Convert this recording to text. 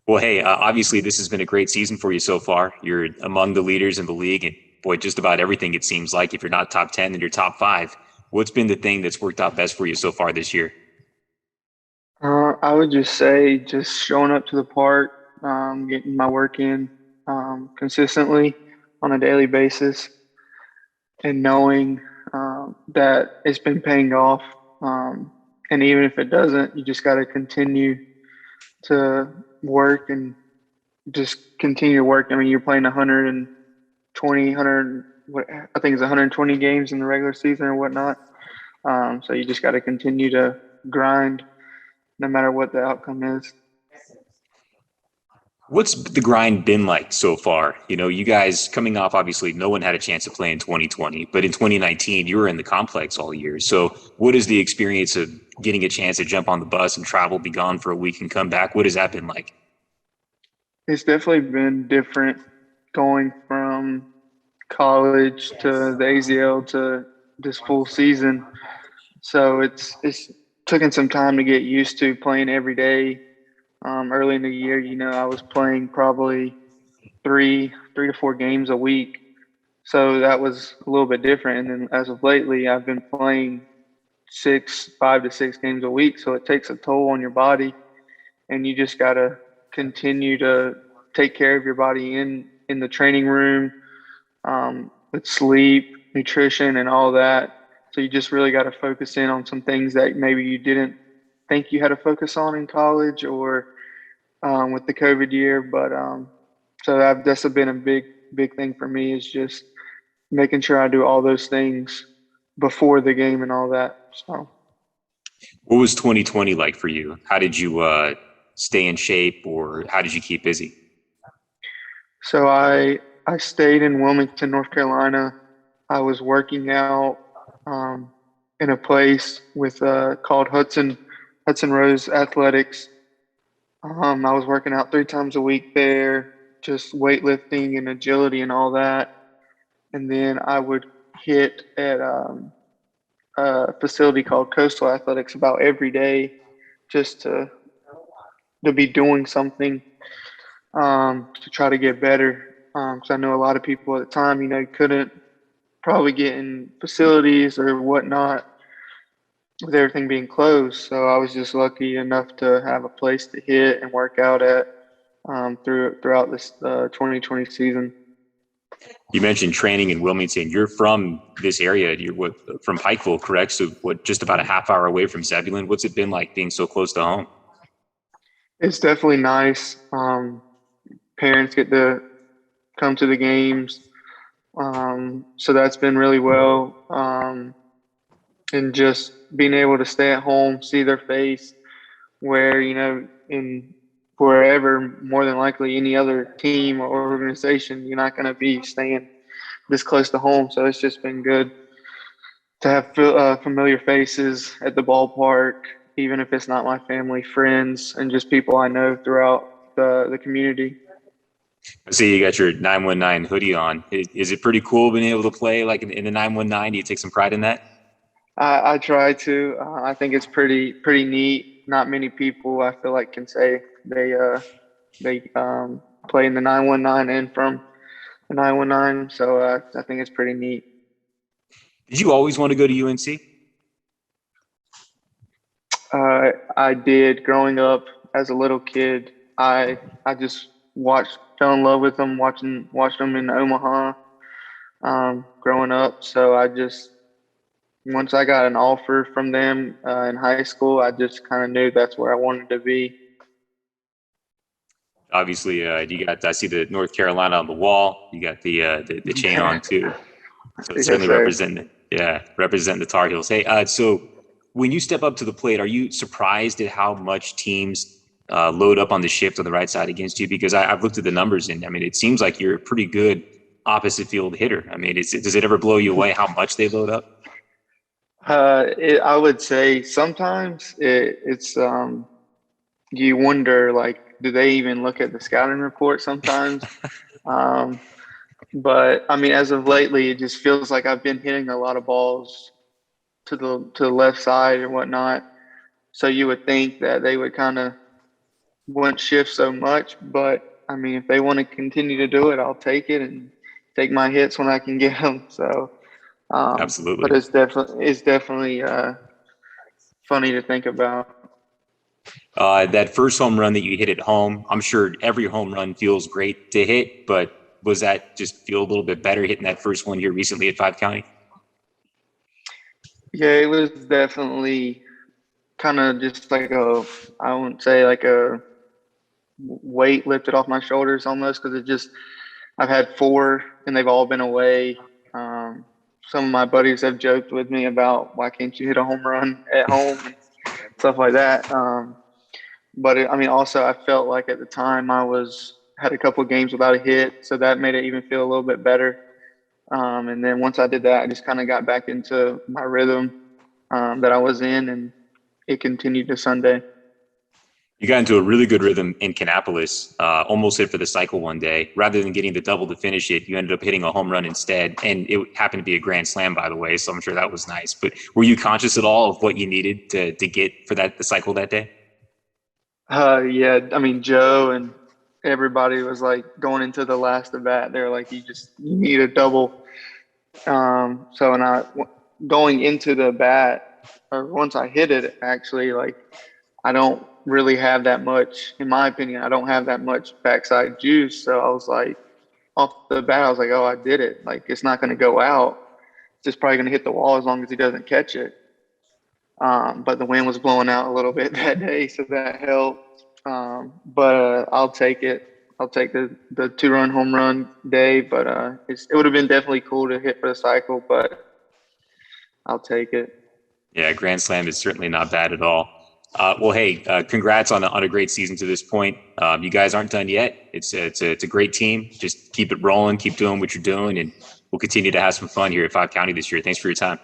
Well, hey, obviously this has been a great season for you so far. You're among the leaders in the league, and boy, just about everything it seems like. If you're not top 10, then you're top five. What's been the thing that's worked out best for you so far this year? I would just say just showing up to the park, getting my work in consistently on a daily basis, and knowing that it's been paying off. And even if it doesn't, you just got to continue to work and just continue to work. I mean, you're playing 120, what I think it's 120 games in the regular season or whatnot. So you just got to continue to grind no matter what the outcome is. What's the grind been like so far? You know, you guys coming off, obviously, no one had a chance to play in 2020, but in 2019, you were in the complex all year. So, what is the experience of getting a chance to jump on the bus and travel, be gone for a week and come back? What has that been like? It's definitely been different going from college to the AZL to this full season. So it's taken some time to get used to playing every day. Early in the year, I was playing probably three to four games a week. So that was a little bit different. And then as of lately, I've been playing 5 to 6 games a week. So it takes a toll on your body, and you just got to continue to take care of your body in the training room, with sleep, nutrition, and all that. So you just really got to focus in on some things that maybe you didn't think you had to focus on in college or with the COVID year. But so that's been a big thing for me, is just making sure I do all those things before the game and all that. So. What was 2020 like for you? How did you stay in shape, or how did you keep busy? So I stayed in Wilmington, North Carolina. I was working out um, in a place with called Hudson Rose Athletics. I was working out 3 times a week there, just weightlifting and agility and all that. And then I would hit at a facility called Coastal Athletics about every day, just to be doing something to try to get better. Because I know a lot of people at the time, couldn't probably get in facilities or whatnot with everything being closed. So I was just lucky enough to have a place to hit and work out at throughout this 2020 season. You mentioned training in Wilmington. You're from this area. You're from Pikeville, correct? So, what, just about a half hour away from Zebulon? What's it been like being so close to home? It's definitely nice. Parents get to come to the games, so that's been really well. And just being able to stay at home, see their face, where in wherever, more than likely any other team or organization, you're not going to be staying this close to home. So it's just been good to have familiar faces at the ballpark, even if it's not my family, friends, and just people I know throughout the community. I see you got your 919 hoodie on. Is it pretty cool being able to play like in the 919? Do you take some pride in that? I try to. I think it's pretty neat. Not many people, I feel like, can say they play in the 919 and from the 919. So I think it's pretty neat. Did you always want to go to UNC? I did growing up as a little kid. I just fell in love with them, watched them in Omaha, growing up. So I just once I got an offer from them in high school, I just kind of knew that's where I wanted to be. Obviously, you got, I see the North Carolina on the wall. You got the chain on too. So it's Yes, certainly sir. representing the Tar Heels. Hey, so when you step up to the plate, are you surprised at how much teams load up on the shift on the right side against you? Because I've looked at the numbers, and I mean, it seems like you're a pretty good opposite field hitter. I mean, does it ever blow you away how much they load up? I would say sometimes it's you wonder, like, do they even look at the scouting report sometimes? Um, but I mean, as of lately, it just feels like I've been hitting a lot of balls to the left side and whatnot. So you would think that they would kind of wouldn't shift so much. But I mean, if they want to continue to do it, I'll take it and take my hits when I can get them. So, but Absolutely. it's definitely funny to think about. That first home run that you hit at home, I'm sure every home run feels great to hit, but was that just feel a little bit better hitting that first one here recently at Five County? Yeah, it was definitely kind of just like I wouldn't say like a weight lifted off my shoulders almost because it just I've had four and they've all been away. Um, some of my buddies have joked with me about why can't you hit a home run at home and stuff like that. I mean, also I felt like at the time I was had a couple of games without a hit, so that made it even feel a little bit better. And then once I did that, I just kind of got back into my rhythm that I was in, and it continued to Sunday. You got into a really good rhythm in Kannapolis, almost hit for the cycle one day. Rather than getting the double to finish it, you ended up hitting a home run instead. And it happened to be a grand slam, by the way, so I'm sure that was nice. But were you conscious at all of what you needed to get for the cycle that day? Yeah, I mean Joe and everybody was like going into the last at bat. They're like, you need a double. So and I going into the bat or once I hit it, actually, like I don't really have that much, in my opinion. I don't have that much backside juice. So I was like, off the bat, I was like, oh, I did it. Like it's not going to go out. It's just probably going to hit the wall as long as he doesn't catch it. But the wind was blowing out a little bit that day, so that helped. But I'll take it. I'll take the 2-run home run day. But it would have been definitely cool to hit for the cycle, but I'll take it. Yeah, grand slam is certainly not bad at all. Well, hey, congrats on a great season to this point. You guys aren't done yet. It's a great team. Just keep it rolling, keep doing what you're doing, and we'll continue to have some fun here at Five County this year. Thanks for your time.